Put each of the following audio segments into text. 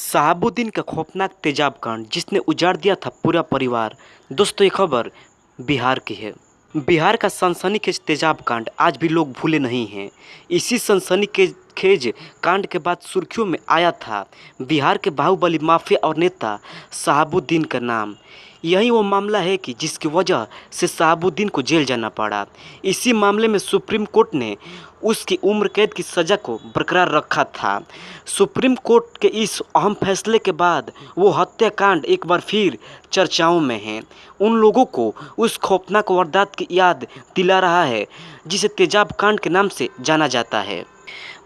शहाबुद्दीन का खौफनाक तेजाब कांड जिसने उजाड़ दिया था पूरा परिवार। दोस्तों, ये खबर बिहार की है। बिहार का सनसनीखेज तेजाब कांड आज भी लोग भूले नहीं हैं। इसी सनसनीखेज कांड के बाद सुर्खियों में आया था बिहार के बाहुबली माफिया और नेता शहाबुद्दीन का नाम। यही वो मामला है कि जिसकी वजह से शहाबुद्दीन को जेल जाना पड़ा। इसी मामले में सुप्रीम कोर्ट ने उसकी उम्र कैद की सज़ा को बरकरार रखा था। सुप्रीम कोर्ट के इस अहम फैसले के बाद वो हत्याकांड एक बार फिर चर्चाओं में है। उन लोगों को उस खौफनाक वारदात की याद दिला रहा है जिसे तेजाब कांड के नाम से जाना जाता है।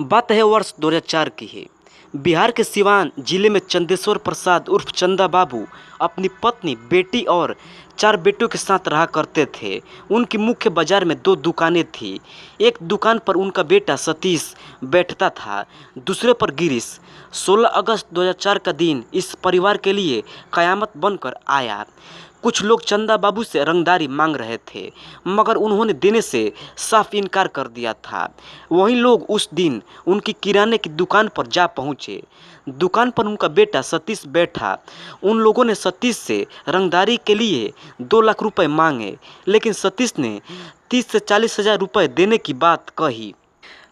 बात है वर्ष 2004 की है। बिहार के सिवान जिले में चंदेश्वर प्रसाद उर्फ चंदा बाबू अपनी पत्नी, बेटी और 4 बेटों के साथ रहा करते थे। उनकी मुख्य बाजार में 2 दुकानें थी। एक दुकान पर उनका बेटा सतीश बैठता था, दूसरे पर गिरीश। 16 अगस्त 2004 का दिन इस परिवार के लिए कयामत बनकर आया। कुछ लोग चंदा बाबू से रंगदारी मांग रहे थे, मगर उन्होंने देने से साफ इनकार कर दिया था। वही लोग उस दिन उनकी किराने की दुकान पर जा पहुँचे। दुकान पर उनका बेटा सतीश बैठा। उन लोगों ने सतीश से रंगदारी के लिए 2 लाख रुपए मांगे, लेकिन सतीश ने 30 से 40 हज़ार रुपये देने की बात कही।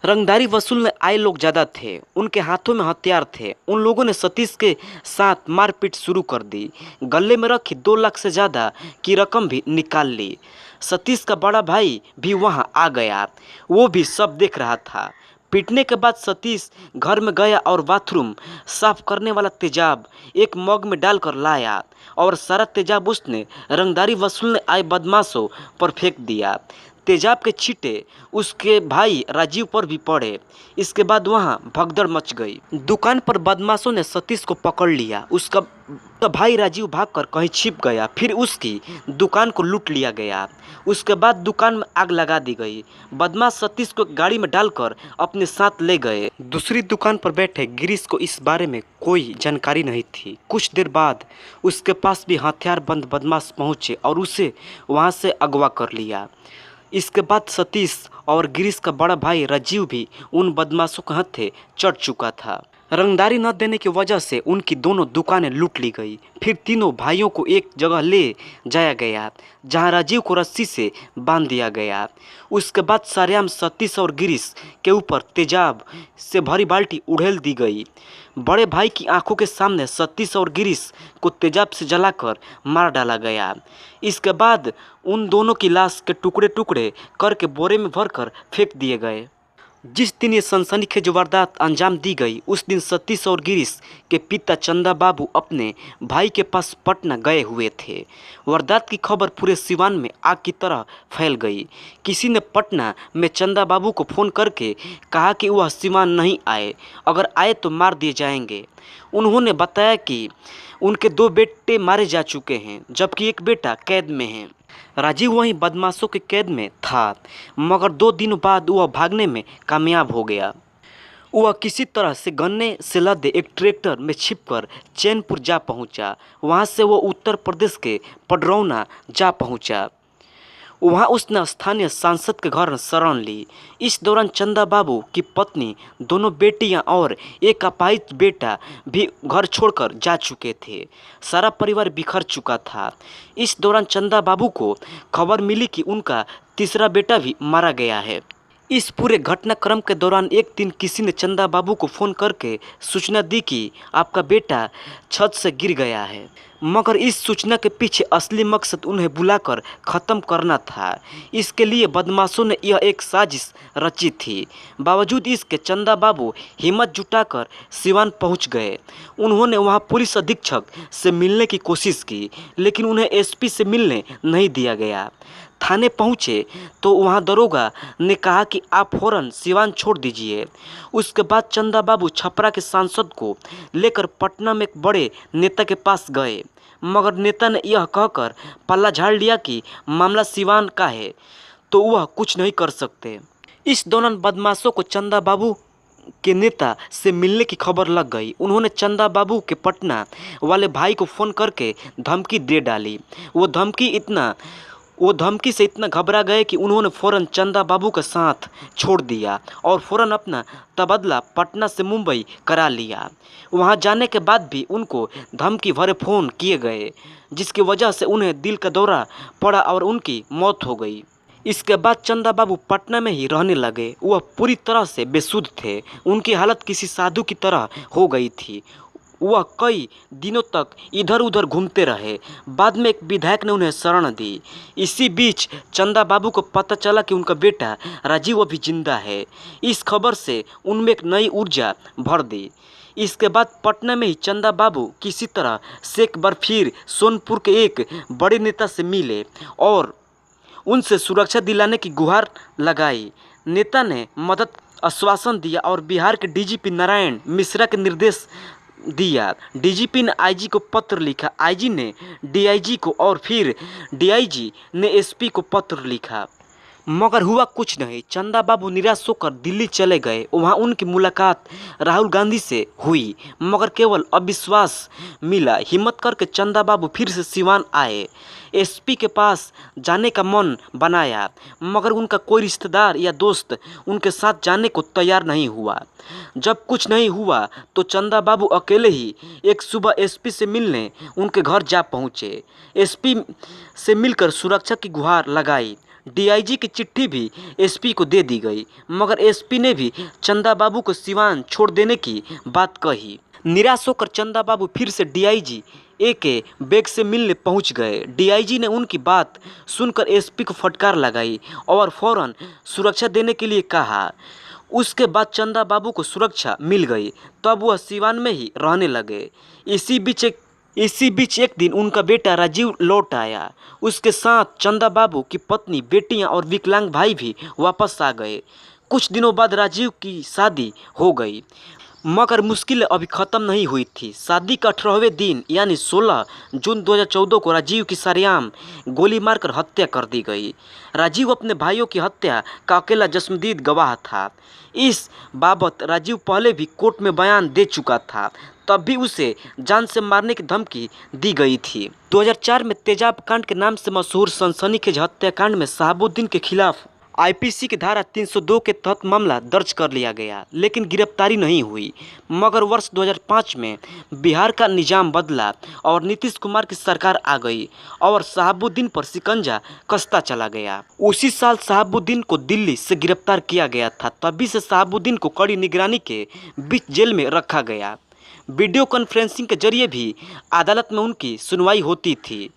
रंगदारी वसूलने आए लोग ज़्यादा थे, उनके हाथों में हथियार थे। उन लोगों ने सतीश के साथ मारपीट शुरू कर दी। गले में रखी 2 लाख से ज़्यादा की रकम भी निकाल ली। सतीश का बड़ा भाई भी वहां आ गया, वो भी सब देख रहा था। पीटने के बाद सतीश घर में गया और बाथरूम साफ करने वाला तेजाब एक मग में डालकर लाया और सारा तेजाब उसने रंगदारी वसूलने आए बदमाशों पर फेंक दिया। तेजाब के छींटे उसके भाई राजीव पर भी पड़े। इसके बाद वहां भगदड़ मच गई। दुकान पर बदमाशों ने सतीश को पकड़ लिया। उसका भाई राजीव भागकर कहीं छिप गया। फिर उसकी दुकान को लूट लिया गया। उसके बाद दुकान में आग लगा दी गई। बदमाश सतीश को गाड़ी में डालकर अपने साथ ले गए। दूसरी दुकान पर बैठे गिरीश को इस बारे में कोई जानकारी नहीं थी। कुछ देर बाद उसके पास भी हथियारबंद बदमाश पहुंचे और उसे वहां से अगवा कर लिया। इसके बाद सतीश और गिरीश का बड़ा भाई राजीव भी उन बदमाशों के हत्थे चढ़ चुका था। रंगदारी न देने की वजह से उनकी दोनों दुकानें लूट ली गई। फिर तीनों भाइयों को एक जगह ले जाया गया जहां राजीव को रस्सी से बांध दिया गया। उसके बाद सरेआम सतीश और गिरीश के ऊपर तेजाब से भरी बाल्टी उड़ेल दी गई। बड़े भाई की आंखों के सामने सतीश और गिरीश को तेजाब से जलाकर मार डाला गया। इसके बाद उन दोनों की लाश के टुकड़े टुकड़े करके बोरे में भरकर फेंक दिए गए। जिस दिन ये सनसनीखेज वारदात अंजाम दी गई, उस दिन सतीश और गिरीश के पिता चंदा बाबू अपने भाई के पास पटना गए हुए थे। वारदात की खबर पूरे सिवान में आग की तरह फैल गई। किसी ने पटना में चंदा बाबू को फ़ोन करके कहा कि वह सिवान नहीं आए, अगर आए तो मार दिए जाएंगे। उन्होंने बताया कि उनके 2 बेटे मारे जा चुके हैं, जबकि एक बेटा कैद में है। राजीव वहीं बदमाशों के कैद में था, मगर 2 दिनों बाद वह भागने में कामयाब हो गया। वह किसी तरह से गन्ने से लदे एक ट्रैक्टर में छिपकर चैनपुर जा पहुंचा। वहां से वह उत्तर प्रदेश के पडरौना जा पहुंचा। वहां उसने स्थानीय सांसद के घर शरण ली। इस दौरान चंदा बाबू की पत्नी, दोनों बेटियां और एक अपाहिज बेटा भी घर छोड़कर जा चुके थे। सारा परिवार बिखर चुका था। इस दौरान चंदा बाबू को खबर मिली कि उनका तीसरा बेटा भी मारा गया है। इस पूरे घटनाक्रम के दौरान एक दिन किसी ने चंदा बाबू को फ़ोन करके सूचना दी कि आपका बेटा छत से गिर गया है, मगर इस सूचना के पीछे असली मकसद उन्हें बुलाकर ख़त्म करना था। इसके लिए बदमाशों ने यह एक साजिश रची थी। बावजूद इसके चंदा बाबू हिम्मत जुटाकर सिवान पहुंच गए। उन्होंने वहां पुलिस अधीक्षक से मिलने की कोशिश की, लेकिन उन्हें एसपी से मिलने नहीं दिया गया। थाने पहुंचे तो वहां दरोगा ने कहा कि आप फौरन सिवान छोड़ दीजिए। उसके बाद चंदा बाबू छपरा के सांसद को लेकर पटना में एक बड़े नेता के पास गए, मगर नेता ने यह कहकर पल्ला झाड़ लिया कि मामला सिवान का है तो वह कुछ नहीं कर सकते। इस दौरान बदमाशों को चंदा बाबू के नेता से मिलने की खबर लग गई। उन्होंने चंदा बाबू के पटना वाले भाई को फ़ोन करके धमकी दे डाली। वो धमकी इतना वो धमकी से इतना घबरा गए कि उन्होंने फ़ौरन चंदा बाबू का साथ छोड़ दिया और फ़ौरन अपना तबादला पटना से मुंबई करा लिया। वहां जाने के बाद भी उनको धमकी भरे फ़ोन किए गए, जिसकी वजह से उन्हें दिल का दौरा पड़ा और उनकी मौत हो गई। इसके बाद चंदा बाबू पटना में ही रहने लगे। वह पूरी तरह से बेसुध थे। उनकी हालत किसी साधु की तरह हो गई थी। वह कई दिनों तक इधर उधर घूमते रहे। बाद में एक विधायक ने उन्हें शरण दी। इसी बीच चंदा बाबू को पता चला कि उनका बेटा राजीव अभी जिंदा है। इस खबर से उनमें एक नई ऊर्जा भर दी। इसके बाद पटना में ही चंदा बाबू किसी तरह से एक बार फिर सोनपुर के एक बड़े नेता से मिले और उनसे सुरक्षा दिलाने की गुहार लगाई। नेता ने मदद आश्वासन दिया और बिहार के डीजीपी नारायण मिश्रा के निर्देश दिया। डीजीपी ने आईजी को पत्र लिखा, आईजी ने डीआईजी को और फिर डीआईजी ने एसपी को पत्र लिखा, मगर हुआ कुछ नहीं। चंदा बाबू निराश होकर दिल्ली चले गए। वहां उनकी मुलाकात राहुल गांधी से हुई, मगर केवल अविश्वास मिला। हिम्मत करके चंदा बाबू फिर से सिवान आए। एसपी के पास जाने का मन बनाया, मगर उनका कोई रिश्तेदार या दोस्त उनके साथ जाने को तैयार नहीं हुआ। जब कुछ नहीं हुआ तो चंदा बाबू अकेले ही एक सुबह एसपी से मिलने उनके घर जा पहुँचे। एसपी से मिलकर सुरक्षा की गुहार लगाई। डीआईजी की चिट्ठी भी एसपी को दे दी गई, मगर एसपी ने भी चंदा बाबू को सिवान छोड़ देने की बात कही। निराश होकर चंदा बाबू फिर से डीआईजी के बैग से मिलने पहुंच गए। डीआईजी ने उनकी बात सुनकर एसपी को फटकार लगाई और फौरन सुरक्षा देने के लिए कहा। उसके बाद चंदा बाबू को सुरक्षा मिल गई। तब वह सिवान में ही रहने लगे। इसी बीच एक दिन उनका बेटा राजीव लौट आया। उसके साथ चंदा बाबू की पत्नी, बेटियां और विकलांग भाई भी वापस आ गए। कुछ दिनों बाद राजीव की शादी हो गई, मगर मुश्किलें अभी ख़त्म नहीं हुई थी। शादी का 18वें दिन यानी 16 जून 2014 को राजीव की सरेआम गोली मारकर हत्या कर दी गई। राजीव अपने भाइयों की हत्या का अकेला जस्मदीद गवाह था। इस बाबत राजीव पहले भी कोर्ट में बयान दे चुका था, तब भी उसे जान से मारने की धमकी दी गई थी। 2004 में तेजाब कांड के नाम से मशहूर सनसनीखेज हत्याकांड में शहाबुद्दीन के खिलाफ आईपीसी की धारा 302 के तहत मामला दर्ज कर लिया गया, लेकिन गिरफ्तारी नहीं हुई। मगर वर्ष 2005 में बिहार का निजाम बदला और नीतीश कुमार की सरकार आ गई और शहाबुद्दीन पर शिकंजा कसता चला गया। उसी साल शहाबुद्दीन को दिल्ली से गिरफ्तार किया गया था। तभी से शहाबुद्दीन को कड़ी निगरानी के बीच जेल में रखा गया। वीडियो कॉन्फ्रेंसिंग के जरिए भी अदालत में उनकी सुनवाई होती थी।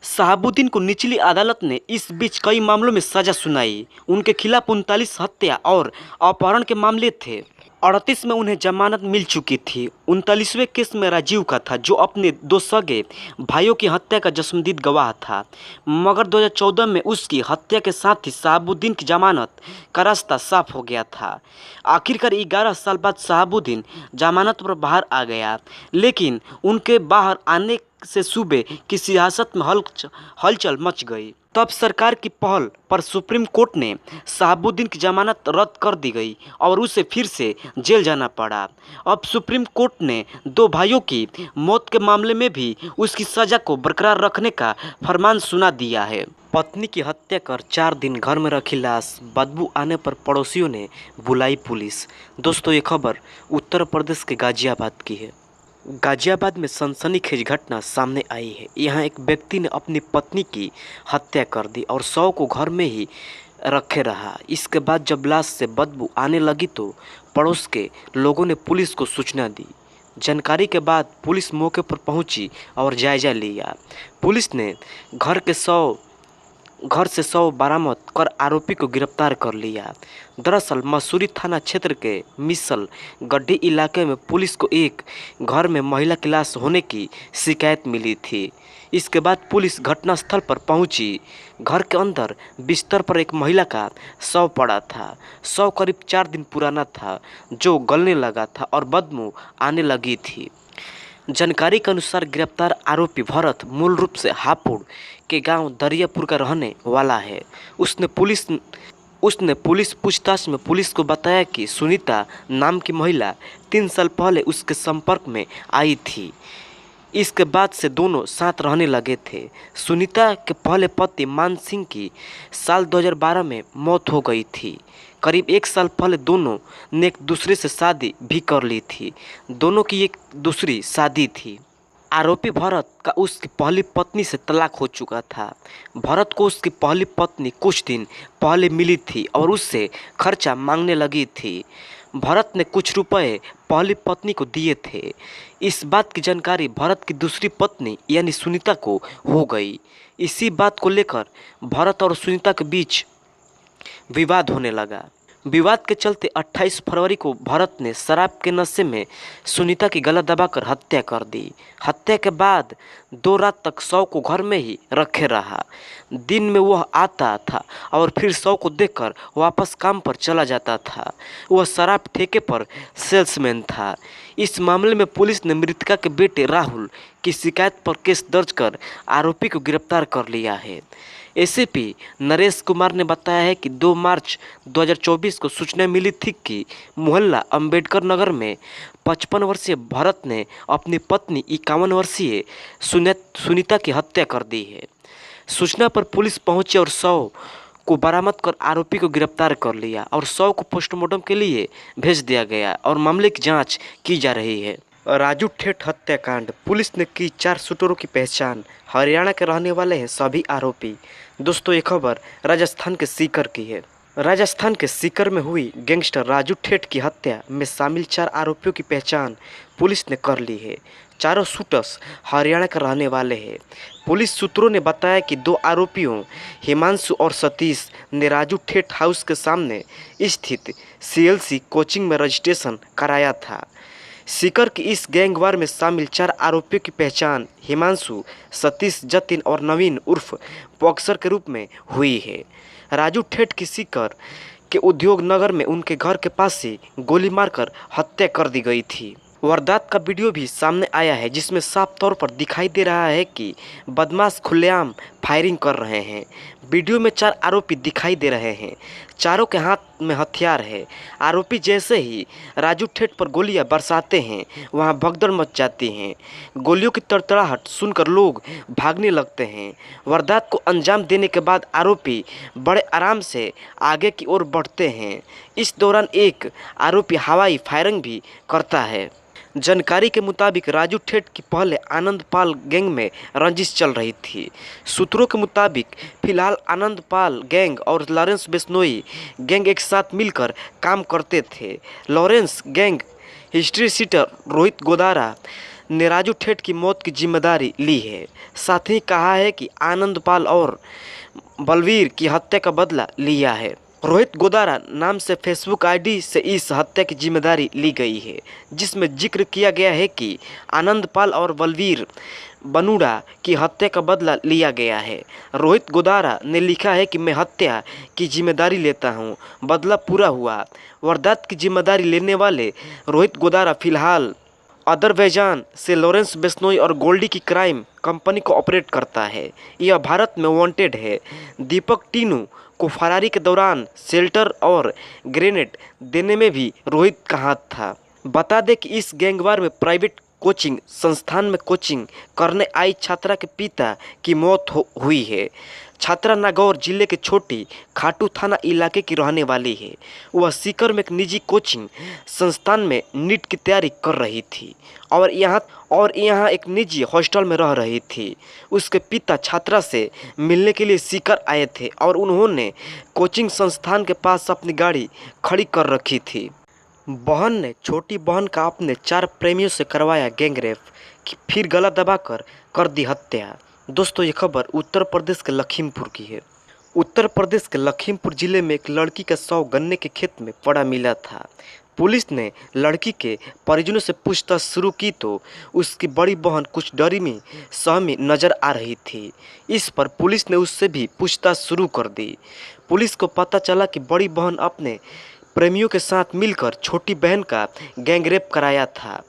शहाबुद्दीन को निचली अदालत ने इस बीच कई मामलों में सजा सुनाई। उनके खिलाफ 39 हत्या और अपहरण के मामले थे। 38 में उन्हें जमानत मिल चुकी थी। 39वें केस में राजीव का था, जो अपने 2 सगे भाइयों की हत्या का जस्मदीद गवाह था। मगर 2014 में उसकी हत्या के साथ ही शहाबुद्दीन की जमानत का रास्ता साफ हो गया था। आखिरकार 11 साल बाद शहाबुद्दीन जमानत पर बाहर आ गया, लेकिन उनके बाहर आने से सूबे की सियासत में हलचल मच गई। तब सरकार की पहल पर सुप्रीम कोर्ट ने शहाबुद्दीन की जमानत रद्द कर दी गई और उसे फिर से जेल जाना पड़ा। अब सुप्रीम कोर्ट ने 2 भाइयों की मौत के मामले में भी उसकी सजा को बरकरार रखने का फरमान सुना दिया है। पत्नी की हत्या कर 4 दिन घर में रखी लाश, बदबू आने पर पड़ोसियों ने बुलाई पुलिस। दोस्तों, ये खबर उत्तर प्रदेश के गाजियाबाद की है। गाजियाबाद में सनसनीखेज घटना सामने आई है। यहाँ एक व्यक्ति ने अपनी पत्नी की हत्या कर दी और शव को घर में ही रखे रहा। इसके बाद जब लाश से बदबू आने लगी तो पड़ोस के लोगों ने पुलिस को सूचना दी। जानकारी के बाद पुलिस मौके पर पहुंची और जायजा लिया। पुलिस ने घर से शव बरामद कर आरोपी को गिरफ्तार कर लिया। दरअसल मसूरी थाना क्षेत्र के मिसल गड्ढी इलाके में पुलिस को एक घर में महिला की लाश होने की शिकायत मिली थी। इसके बाद पुलिस घटनास्थल पर पहुंची। घर के अंदर बिस्तर पर एक महिला का शव पड़ा था। शव करीब 4 दिन पुराना था, जो गलने लगा था और बदबू आने लगी थी। जानकारी के अनुसार गिरफ्तार आरोपी भरत मूल रूप से हापुड़ के गांव दरियापुर का रहने वाला है। उसने पुलिस पूछताछ में पुलिस को बताया कि सुनीता नाम की महिला 3 साल पहले उसके संपर्क में आई थी। इसके बाद से दोनों साथ रहने लगे थे। सुनीता के पहले पति मान सिंह की साल 2012 में मौत हो गई थी। करीब 1 साल पहले दोनों ने एक दूसरे से शादी भी कर ली थी। दोनों की एक दूसरी शादी थी। आरोपी भरत का उसकी पहली पत्नी से तलाक हो चुका था। भरत को उसकी पहली पत्नी कुछ दिन पहले मिली थी और उससे खर्चा मांगने लगी थी। भरत ने कुछ रुपए पहली पत्नी को दिए थे। इस बात की जानकारी भरत की दूसरी पत्नी यानी सुनीता को हो गई। इसी बात को लेकर भरत और सुनीता के बीच विवाद होने लगा। विवाद के चलते 28 फरवरी को भरत ने शराब के नशे में सुनीता की गला दबाकर हत्या कर दी। हत्या के बाद 2 रात तक शव को घर में ही रखे रहा। दिन में वह आता था और फिर शव को देखकर वापस काम पर चला जाता था। वह शराब ठेके पर सेल्समैन था। इस मामले में पुलिस ने मृतका के बेटे राहुल की शिकायत पर केस दर्ज कर आरोपी को गिरफ्तार कर लिया है। एसीपी नरेश कुमार ने बताया है कि 2 मार्च 2024 को सूचना मिली थी कि मोहल्ला अंबेडकर नगर में 55 वर्षीय भरत ने अपनी पत्नी 51 वर्षीय सुनीता की हत्या कर दी है। सूचना पर पुलिस पहुंची और शव को बरामद कर आरोपी को गिरफ्तार कर लिया और शव को पोस्टमार्टम के लिए भेज दिया गया और मामले की जांच की जा रही है। राजू ठेठ हत्याकांड, पुलिस ने की 4 शूटरों की पहचान। हरियाणा के रहने वाले हैं सभी आरोपी। दोस्तों ये खबर राजस्थान के सीकर की है। राजस्थान के सीकर में हुई गैंगस्टर राजू ठेठ की हत्या में शामिल 4 आरोपियों की पहचान पुलिस ने कर ली है। चारों शूटर्स हरियाणा के रहने वाले हैं। पुलिस सूत्रों ने बताया कि 2 आरोपियों हिमांशु और सतीश ने राजू ठेठ हाउस के सामने स्थित CLC कोचिंग में रजिस्ट्रेशन कराया था। सीकर की इस गैंगवार में शामिल 4 आरोपियों की पहचान हिमांशु, सतीश, जतिन और नवीन उर्फ बॉक्सर के रूप में हुई है। राजू ठेठ की सीकर के उद्योग नगर में उनके घर के पास से गोली मारकर हत्या कर दी गई थी। वारदात का वीडियो भी सामने आया है जिसमें साफ तौर पर दिखाई दे रहा है कि बदमाश खुलेआम फायरिंग कर रहे हैं। वीडियो में 4 आरोपी दिखाई दे रहे हैं। चारों के हाथ में हथियार है। आरोपी जैसे ही राजू ठेठ पर गोलियां बरसाते हैं वहां भगदड़ मच जाती है। गोलियों की तड़तड़ाहट सुनकर लोग भागने लगते हैं। वारदात को अंजाम देने के बाद आरोपी बड़े आराम से आगे की ओर बढ़ते हैं। इस दौरान एक आरोपी हवाई फायरिंग भी करता है। जानकारी के मुताबिक राजू ठेठ की पहले आनंदपाल गैंग में रंजिश चल रही थी। सूत्रों के मुताबिक फिलहाल आनंदपाल गैंग और लॉरेंस बिश्नोई गैंग एक साथ मिलकर काम करते थे। Lawrence gang history sheeter Rohit Godara ने राजू ठेठ की मौत की जिम्मेदारी ली है। साथ ही कहा है कि आनंदपाल और बलवीर की हत्या का बदला लिया है। रोहित गोदारा नाम से फेसबुक आईडी से इस हत्या की जिम्मेदारी ली गई है, जिसमें जिक्र किया गया है कि आनंदपाल और बलवीर बनुड़ा की हत्या का बदला लिया गया है। रोहित गोदारा ने लिखा है कि मैं हत्या की जिम्मेदारी लेता हूं, बदला पूरा हुआ। वारदात की जिम्मेदारी लेने वाले रोहित गोदारा फिलहाल अदरबैजान से लॉरेंस बिश्नोई और गोल्डी की क्राइम कंपनी को ऑपरेट करता है। यह भारत में वांटेड है। दीपक टीनू को फरारी के दौरान शेल्टर और ग्रेनेड देने में भी रोहित का हाथ था। बता दें कि इस गैंगवार में प्राइवेट कोचिंग संस्थान में कोचिंग करने आई छात्रा के पिता की मौत हुई है। छात्रा नागौर जिले के छोटी खाटू थाना इलाके की रहने वाली है। वह सीकर में एक निजी कोचिंग संस्थान में नीट की तैयारी कर रही थी और यहाँ एक निजी हॉस्टल में रह रही थी। उसके पिता छात्रा से मिलने के लिए सीकर आए थे और उन्होंने कोचिंग संस्थान के पास अपनी गाड़ी खड़ी कर रखी थी। बहन ने छोटी बहन का अपने 4 प्रेमियों से करवाया गैंगरेप, फिर गला दबाकर कर दी हत्या। दोस्तों ये खबर उत्तर प्रदेश के लखीमपुर की है। उत्तर प्रदेश के लखीमपुर जिले में एक लड़की का शव गन्ने के खेत में पड़ा मिला था। पुलिस ने लड़की के परिजनों से पूछताछ शुरू की तो उसकी बड़ी बहन कुछ डरी सहमी नजर आ रही थी। इस पर पुलिस ने उससे भी पूछताछ शुरू कर दी। पुलिस को पता चला कि बड़ी बहन अपने प्रेमियों के साथ मिलकर छोटी बहन का गैंगरेप कराया था।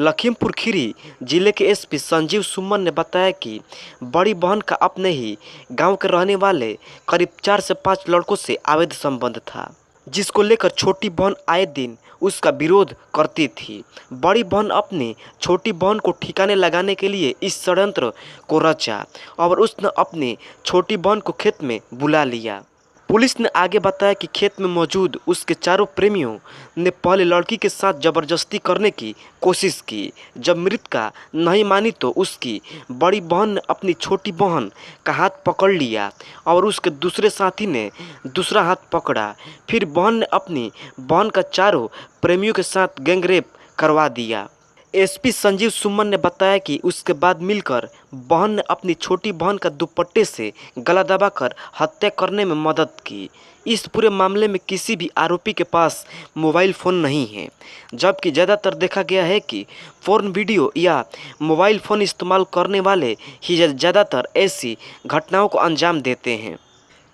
लखीमपुर खीरी जिले के एसपी संजीव सुमन ने बताया कि बड़ी बहन का अपने ही गांव के रहने वाले करीब 4 से 5 लड़कों से अवैध संबंध था। जिसको लेकर छोटी बहन आए दिन उसका विरोध करती थी। बड़ी बहन अपनी छोटी बहन को ठिकाने लगाने के लिए इस षड्यंत्र को रचा और उसने अपनी छोटी बहन को खेत में बुला लिया। पुलिस ने आगे बताया कि खेत में मौजूद उसके चारों प्रेमियों ने पहले लड़की के साथ जबरदस्ती करने की कोशिश की। जब मृतका नहीं मानी तो उसकी बड़ी बहन ने अपनी छोटी बहन का हाथ पकड़ लिया और उसके दूसरे साथी ने दूसरा हाथ पकड़ा। फिर बहन ने अपनी बहन का चारों प्रेमियों के साथ गैंगरेप करवा दिया। एसपी संजीव सुमन ने बताया कि उसके बाद मिलकर बहन ने अपनी छोटी बहन का दुपट्टे से गला दबाकर हत्या करने में मदद की। इस पूरे मामले में किसी भी आरोपी के पास मोबाइल फ़ोन नहीं है, जबकि ज़्यादातर देखा गया है कि फ़ोन वीडियो या मोबाइल फ़ोन इस्तेमाल करने वाले ही ज़्यादातर ऐसी घटनाओं को अंजाम देते हैं।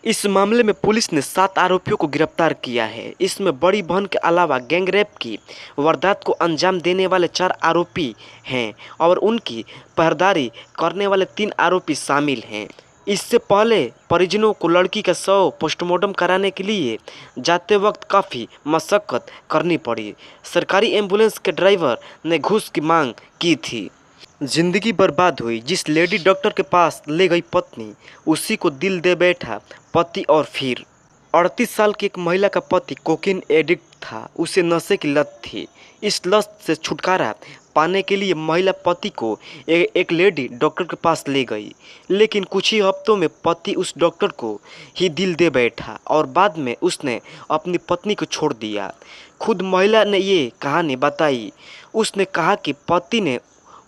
इस मामले में पुलिस ने 7 आरोपियों को गिरफ्तार किया है। इसमें बड़ी बहन के अलावा गैंगरेप की वारदात को अंजाम देने वाले 4 आरोपी हैं और उनकी पहरेदारी करने वाले 3 आरोपी शामिल हैं। इससे पहले परिजनों को लड़की का शव पोस्टमार्टम कराने के लिए जाते वक्त काफ़ी मशक्क़त करनी पड़ी। सरकारी एम्बुलेंस के ड्राइवर ने घूस की मांग की थी। जिंदगी बर्बाद हुई। जिस लेडी डॉक्टर के पास ले गई पत्नी, उसी को दिल दे बैठा पति। और फिर 38 साल की एक महिला का पति कोकीन एडिक्ट था। उसे नशे की लत थी। इस लत से छुटकारा पाने के लिए महिला पति को एक लेडी डॉक्टर के पास ले गई, लेकिन कुछ ही हफ्तों में पति उस डॉक्टर को ही दिल दे बैठा और बाद में उसने अपनी पत्नी को छोड़ दिया। खुद महिला ने ये कहानी बताई। उसने कहा कि पति ने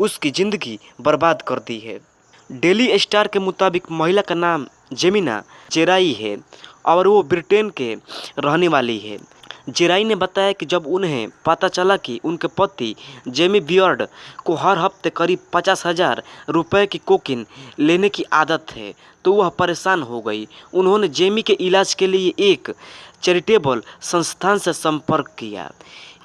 उसकी ज़िंदगी बर्बाद कर दी है। डेली स्टार के मुताबिक महिला का नाम जेमिना जेराई है और वो ब्रिटेन के रहने वाली है। जेराई ने बताया कि जब उन्हें पता चला कि उनके पति जेमी बियर्ड को हर हफ्ते करीब 50,000 रुपये की कोकीन लेने की आदत है, तो वह परेशान हो गई। उन्होंने जेमी के इलाज के लिए एक चैरिटेबल संस्थान से संपर्क किया।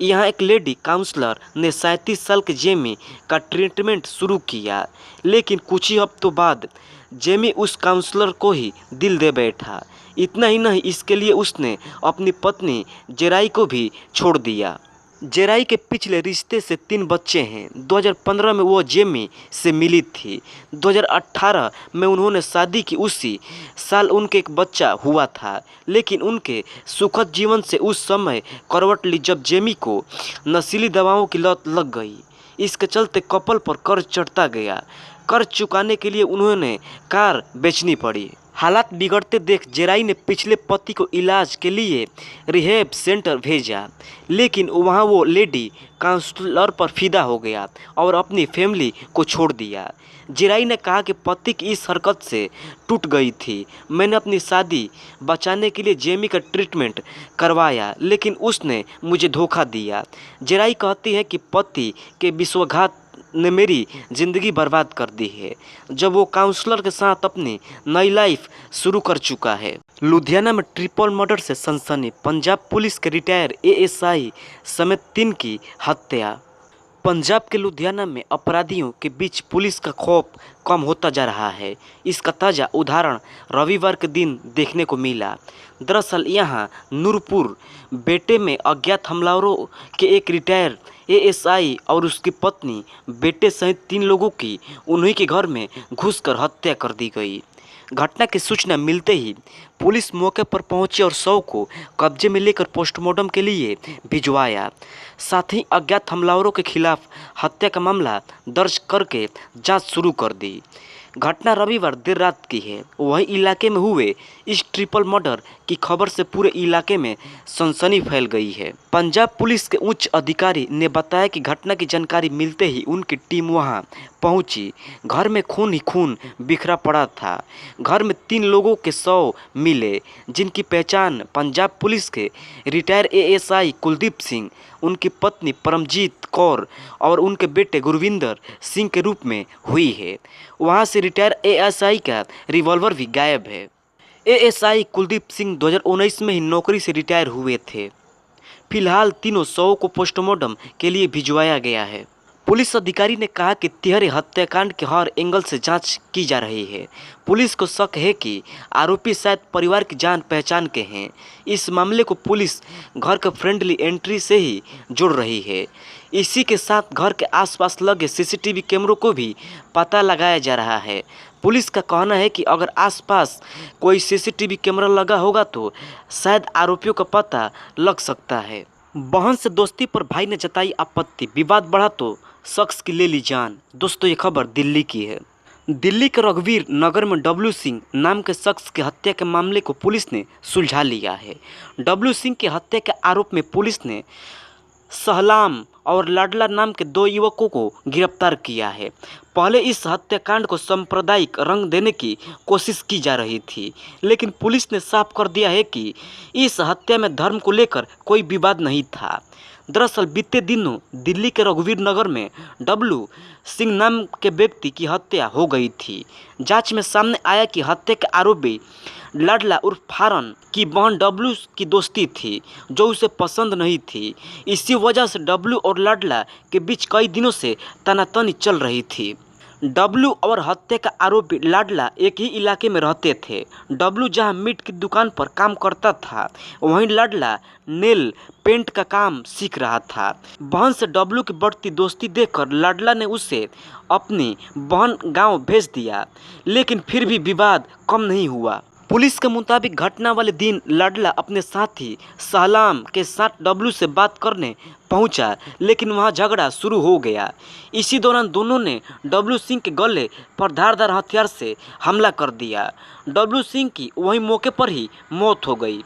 यहाँ एक लेडी काउंसलर ने 37 साल के जेमी का ट्रीटमेंट शुरू किया, लेकिन कुछ ही हफ्तों बाद जेमी उस काउंसलर को ही दिल दे बैठा। इतना ही नहीं, इसके लिए उसने अपनी पत्नी जेराई को भी छोड़ दिया। जेराई के पिछले रिश्ते से 3 बच्चे हैं। 2015 में वो जेमी से मिली थी। 2018 में उन्होंने शादी की। उसी साल उनके एक बच्चा हुआ था, लेकिन उनके सुखद जीवन से उस समय करवट ली जब जेमी को नशीली दवाओं की लत लग गई। इसके चलते कपल पर कर्ज चढ़ता गया। कर्ज चुकाने के लिए उन्होंने कार बेचनी पड़ी। हालात बिगड़ते देख जेराई ने पिछले पति को इलाज के लिए रिहैब सेंटर भेजा, लेकिन वहां वो लेडी काउंसलर पर फिदा हो गया और अपनी फैमिली को छोड़ दिया। जेराई ने कहा कि पति की इस हरकत से टूट गई थी। मैंने अपनी शादी बचाने के लिए जेमी का ट्रीटमेंट करवाया, लेकिन उसने मुझे धोखा दिया। जेराई कहती है कि पति के विश्वासघात ने मेरी ज़िंदगी बर्बाद कर दी है, जब वो काउंसलर के साथ अपनी नई लाइफ शुरू कर चुका है। लुधियाना में ट्रिपल मर्डर से सनसनी। पंजाब पुलिस के रिटायर एएसआई समेत 3 की हत्या। पंजाब के लुधियाना में अपराधियों के बीच पुलिस का खौफ कम होता जा रहा है। इसका ताज़ा उदाहरण रविवार के दिन देखने को मिला। दरअसल यहाँ नूरपुर बेटे में अज्ञात हमलावरों के एक रिटायर एएसआई और उसकी पत्नी, बेटे सहित 3 लोगों की उन्हीं के घर में घुसकर हत्या कर दी गई। घटना की सूचना मिलते ही पुलिस मौके पर पहुंची और शव को कब्जे में लेकर पोस्टमार्टम के लिए भिजवाया। साथ ही अज्ञात हमलावरों के खिलाफ हत्या का मामला दर्ज करके जांच शुरू कर दी। घटना रविवार देर रात की है। वही इलाके में हुए इस ट्रिपल मर्डर की खबर से पूरे इलाके में सनसनी फैल गई है। पंजाब पुलिस के उच्च अधिकारी ने बताया कि घटना की जानकारी मिलते ही उनकी टीम वहां पहुंची। घर में खून ही खून बिखरा पड़ा था। घर में 3 लोगों के शव मिले, जिनकी पहचान पंजाब पुलिस के रिटायर एएसआई कुलदीप सिंह, उनकी पत्नी परमजीत कौर और उनके बेटे गुरविंदर सिंह के रूप में हुई है। वहां से रिटायर एएसआई का रिवॉल्वर भी गायब है। एएसआई कुलदीप सिंह 2019 में ही नौकरी से रिटायर हुए थे। फिलहाल तीनों शवों को पोस्टमार्टम के लिए भिजवाया गया है। पुलिस अधिकारी ने कहा कि तिहरे हत्याकांड के हर एंगल से जांच की जा रही है। पुलिस को शक है कि आरोपी शायद परिवार की जान पहचान के हैं। इस मामले को पुलिस घर के फ्रेंडली एंट्री से ही जोड़ रही है। इसी के साथ घर के आसपास लगे सीसीटीवी कैमरों को भी पता लगाया जा रहा है। पुलिस का कहना है कि अगर आसपास कोई सीसीटीवी कैमरा लगा होगा तो शायद आरोपियों का पता लग सकता है। बहन से दोस्ती पर भाई ने जताई आपत्ति, विवाद बढ़ा तो शख्स की ले ली जान। दोस्तों ये खबर दिल्ली की है। दिल्ली के रघुवीर नगर में डब्लू सिंह नाम के शख्स की हत्या के मामले को पुलिस ने सुलझा लिया है। डब्लू सिंह की हत्या के आरोप में पुलिस ने सहलाम और लाडला नाम के 2 युवकों को गिरफ्तार किया है। पहले इस हत्याकांड को सांप्रदायिक रंग देने की कोशिश की जा रही थी, लेकिन पुलिस ने साफ कर दिया है कि इस हत्या में धर्म को लेकर कोई विवाद नहीं था। दरअसल बीते दिनों दिल्ली के रघुवीर नगर में डब्लू सिंह नाम के व्यक्ति की हत्या हो गई थी। जांच में सामने आया कि हत्या के आरोपी लाडला उर्फ फारन की बहन डब्लू की दोस्ती थी, जो उसे पसंद नहीं थी। इसी वजह से डब्लू और लाडला के बीच कई दिनों से तनातनी चल रही थी। डब्लू और हत्या का आरोपी लाडला एक ही इलाके में रहते थे। डब्लू जहां मीट की दुकान पर काम करता था, वहीं लाडला नेल पेंट का काम सीख रहा था। बहन से डब्लू की बढ़ती दोस्ती देखकर लाडला ने उसे अपनी बहन गांव भेज दिया, लेकिन फिर भी विवाद कम नहीं हुआ। पुलिस के मुताबिक घटना वाले दिन लाडला अपने साथी सहलाम के साथ डब्लू से बात करने पहुंचा, लेकिन वहां झगड़ा शुरू हो गया। इसी दौरान दोनों ने डब्लू सिंह के गले पर धारदार हथियार से हमला कर दिया। डब्लू सिंह की वहीं मौके पर ही मौत हो गई।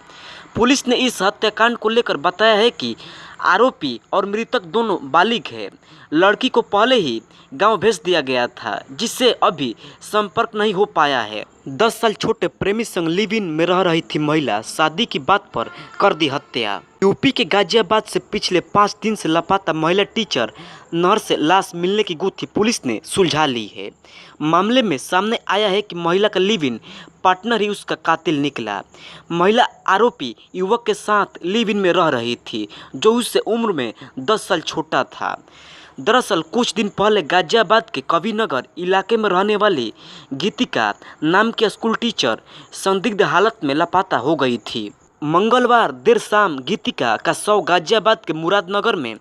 पुलिस ने इस हत्याकांड को लेकर बताया है कि आरोपी और मृतक दोनों बालिग हैं। लड़की को पहले ही गांव भेज दिया गया था, जिससे अभी संपर्क नहीं हो पाया है। 10 साल छोटे प्रेमी संग लिव इन में रह रही थी महिला, शादी की बात पर कर दी हत्या। यूपी के गाजियाबाद से पिछले 5 दिन से लापता महिला टीचर नहर से लाश मिलने की गुत्थी पुलिस ने सुलझा ली है। मामले में सामने आया है कि महिला का लिव इन पार्टनर ही उसका कातिल निकला। महिला आरोपी युवक के साथ लिव इन में रह रही थी, जो उससे उम्र में 10 साल छोटा था। दरअसल कुछ दिन पहले गाजियाबाद के कविनगर इलाके में रहने वाली गीतिका नाम की स्कूल टीचर संदिग्ध हालत में लापता हो गई थी। मंगलवार देर शाम गीतिका का शव गाजियाबाद के मुरादनगर में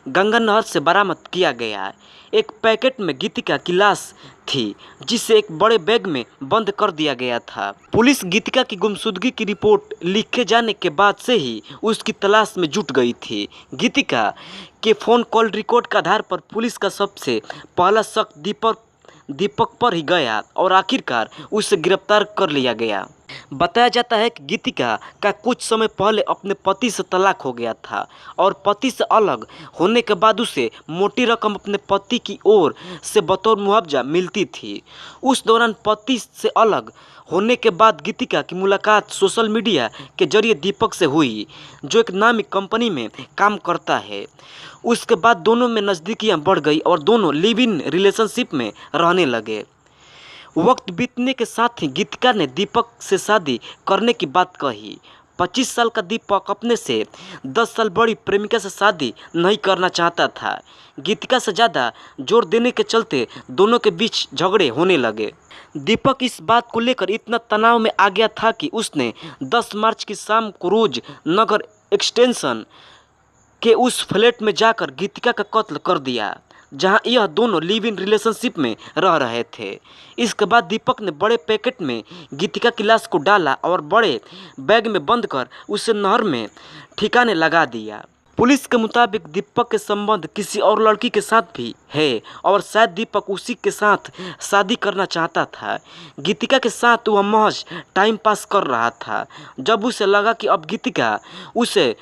गंगा नहर से बरामद किया गया। एक पैकेट में गीतिका की लाश थी, जिसे एक बड़े बैग में बंद कर दिया गया था। पुलिस गीतिका की गुमशुदगी की रिपोर्ट लिखे जाने के बाद से ही उसकी तलाश में जुट गई थी। गीतिका के फ़ोन कॉल रिकॉर्ड के आधार पर पुलिस का सबसे पहला शक दीपक पर ही गया और आखिरकार उसे गिरफ्तार कर लिया गया। बताया जाता है कि गीतिका का कुछ समय पहले अपने पति से तलाक हो गया था और पति से अलग होने के बाद उसे मोटी रकम अपने पति की ओर से बतौर मुआवजा मिलती थी। उस दौरान पति से अलग होने के बाद गीतिका की मुलाकात सोशल मीडिया के जरिए दीपक से हुई, जो एक नामी कंपनी में काम करता है। उसके बाद दोनों में नज़दीकियाँ बढ़ गई और दोनों लिव इन रिलेशनशिप में रहने लगे। वक्त बीतने के साथ ही गीतिका ने दीपक से शादी करने की बात कही। 25 साल का दीपक अपने से 10 साल बड़ी प्रेमिका से शादी नहीं करना चाहता था। गीतिका से ज़्यादा जोर देने के चलते दोनों के बीच झगड़े होने लगे। दीपक इस बात को लेकर इतना तनाव में आ गया था कि उसने 10 मार्च की शाम को रोज नगर एक्सटेंशन के उस फ्लैट में जाकर गीतिका का कत्ल कर दिया, जहां यह दोनों लिव इन रिलेशनशिप में रह रहे थे। इसके बाद दीपक ने बड़े पैकेट में गीतिका की लाश को डाला और बड़े बैग में बंद कर उसे नहर में ठिकाने लगा दिया। पुलिस के मुताबिक दीपक के संबंध किसी और लड़की के साथ भी है और शायद दीपक उसी के साथ शादी करना चाहता था। गीतिका के साथ वह महज टाइम पास कर रहा था। जब उसे लगा कि अब गीतिका उसे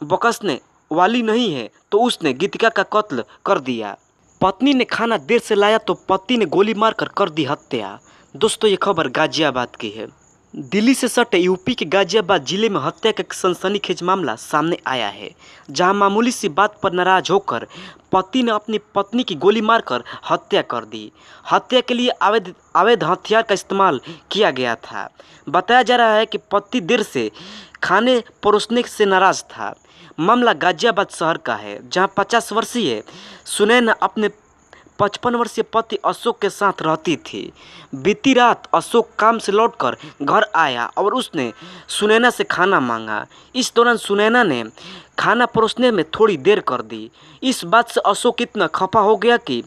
बकसने वाली नहीं है, तो उसने गीतिका का कत्ल कर दिया। पत्नी ने खाना देर से लाया तो पति ने गोली मारकर कर दी हत्या। दोस्तों ये खबर गाजियाबाद की है। दिल्ली से सटे यूपी के गाजियाबाद जिले में हत्या का सनसनीखेज मामला सामने आया है, जहां मामूली सी बात पर नाराज होकर पति ने अपनी पत्नी की गोली मारकर हत्या कर दी। हत्या के लिए अवैध हथियार का इस्तेमाल किया गया था। बताया जा रहा है कि पति देर से खाने परोसने से नाराज था। मामला गाजियाबाद शहर का है, जहां 50 वर्षीय सुनैना अपने 55 वर्षीय पति अशोक के साथ रहती थी। बीती रात अशोक काम से लौटकर घर आया और उसने सुनैना से खाना मांगा। इस दौरान सुनैना ने खाना परोसने में थोड़ी देर कर दी। इस बात से अशोक इतना खफा हो गया कि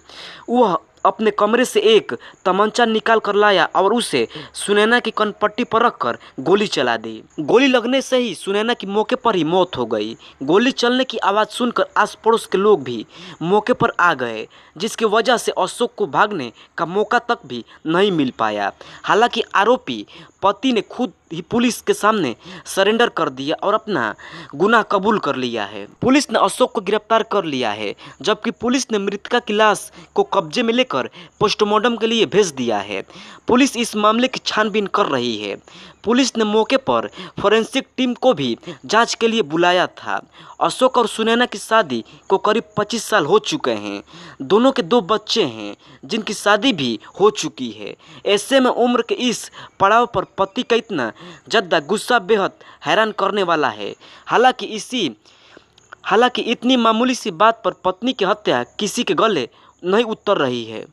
वह अपने कमरे से एक तमंचा निकाल कर लाया और उसे सुनैना की कनपट्टी पर रखकर गोली चला दी। गोली लगने से ही सुनैना की मौके पर ही मौत हो गई। गोली चलने की आवाज़ सुनकर आस पड़ोस के लोग भी मौके पर आ गए, जिसकी वजह से अशोक को भागने का मौका तक भी नहीं मिल पाया। हालांकि आरोपी पति ने खुद ही पुलिस के सामने सरेंडर कर दिया और अपना गुनाह कबूल कर लिया है। पुलिस ने अशोक को गिरफ्तार कर लिया है, जबकि पुलिस ने मृतका की लाश को कब्जे में लेकर पोस्टमार्टम के लिए भेज दिया है। पुलिस इस मामले की छानबीन कर रही है। पुलिस ने मौके पर फोरेंसिक टीम को भी जांच के लिए बुलाया था। अशोक और सुनैना की शादी को करीब 25 साल हो चुके हैं। दोनों के 2 बच्चे हैं, जिनकी शादी भी हो चुकी है। ऐसे में उम्र के इस पड़ाव पर पति का इतना ज़्यादा गुस्सा बेहद हैरान करने वाला है। हालांकि इतनी मामूली सी बात पर पत्नी की हत्या किसी के गले नहीं उतर रही है।